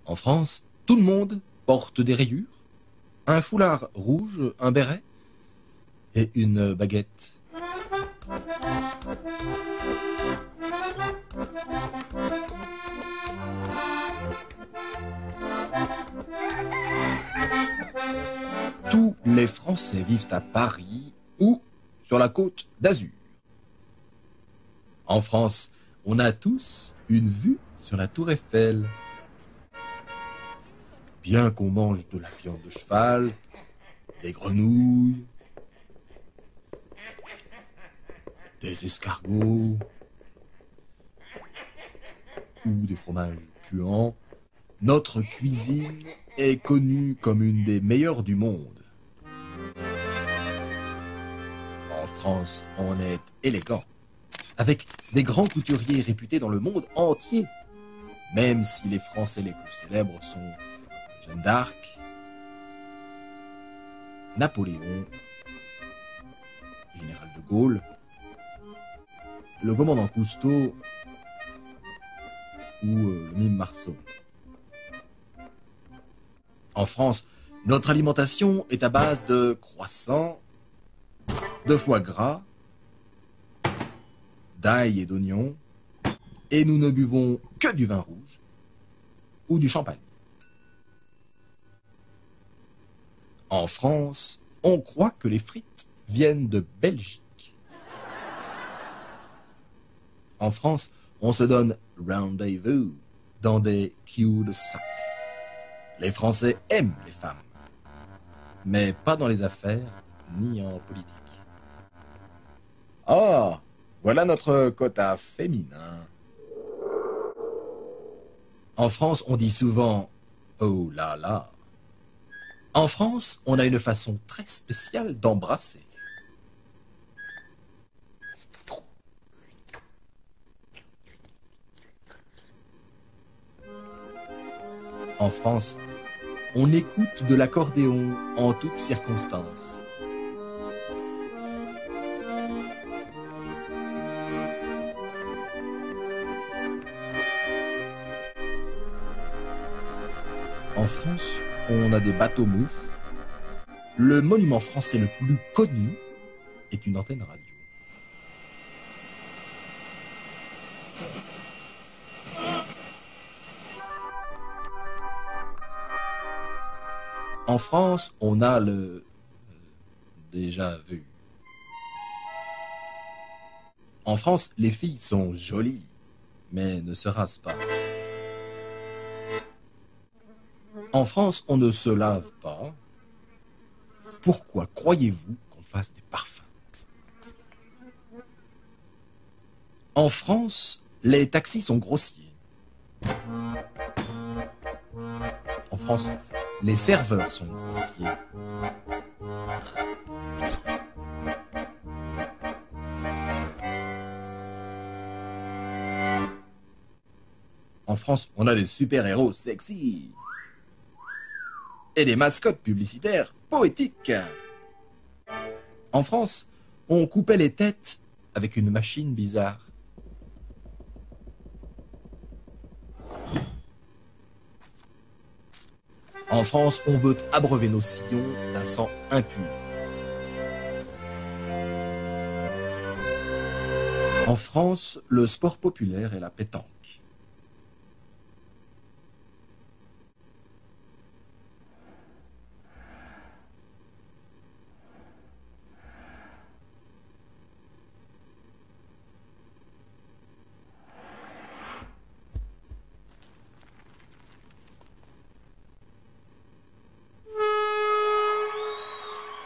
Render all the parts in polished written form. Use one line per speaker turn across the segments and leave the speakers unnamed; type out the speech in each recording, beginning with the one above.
En France, tout le monde porte des rayures, un foulard rouge, un béret et une baguette. Tous les Français vivent à Paris ou sur la côte d'Azur. En France, on a tous une vue sur la tour Eiffel. Bien qu'on mange de la viande de cheval, des grenouilles, des escargots ou des fromages puants, notre cuisine est connue comme une des meilleures du monde. En France, on est élégant, avec des grands couturiers réputés dans le monde entier, même si les Français les plus célèbres sont Jeanne d'Arc, Napoléon, Général de Gaulle, le commandant Cousteau ou le mime Marceau. En France, notre alimentation est à base de croissants, de foie gras, d'ail et d'oignons, et nous ne buvons que du vin rouge ou du champagne. En France, on croit que les frites viennent de Belgique. En France, on se donne rendez-vous dans des cul-de-sac. Les Français aiment les femmes, mais pas dans les affaires ni en politique. Oh, voilà notre quota féminin. En France, on dit souvent « oh là là ». En France, on a une façon très spéciale d'embrasser. En France, on écoute de l'accordéon en toutes circonstances. En France, on a des bateaux-mouches. Le monument français le plus connu est une antenne radio. En France, on a le déjà vu. En France, les filles sont jolies, mais ne se rasent pas. En France, on ne se lave pas. Pourquoi croyez-vous qu'on fasse des parfums? En France, les taxis sont grossiers. En France, les serveurs sont grossiers. En France, on a des super-héros sexy. Et des mascottes publicitaires poétiques. En France, on coupait les têtes avec une machine bizarre. En France, on veut abreuver nos sillons d'un sang impur. En France, le sport populaire est la pétanque.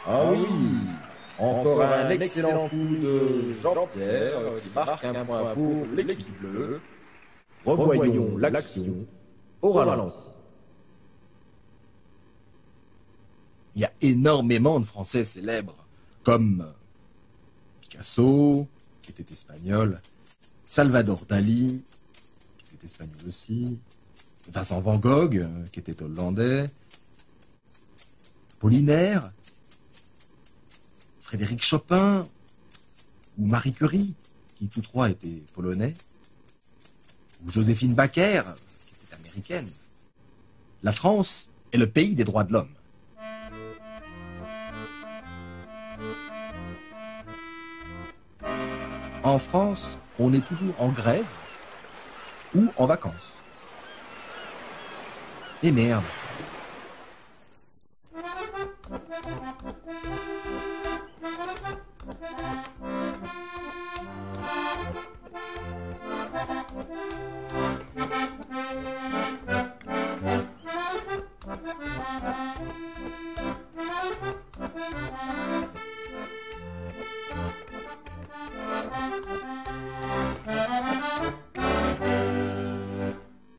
Ah oui, encore un excellent coup de Jean-Pierre qui marque un point pour l'équipe bleue. Revoyons l'action au ralenti. Il y a énormément de Français célèbres, comme Picasso, qui était espagnol, Salvador Dali, qui était espagnol aussi, Vincent Van Gogh, qui était hollandais, Apollinaire, Frédéric Chopin ou Marie Curie, qui tous trois étaient polonais, ou Joséphine Baker, qui était américaine. La France est le pays des droits de l'homme. En France, on est toujours en grève ou en vacances. Et merde.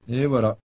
Et voilà.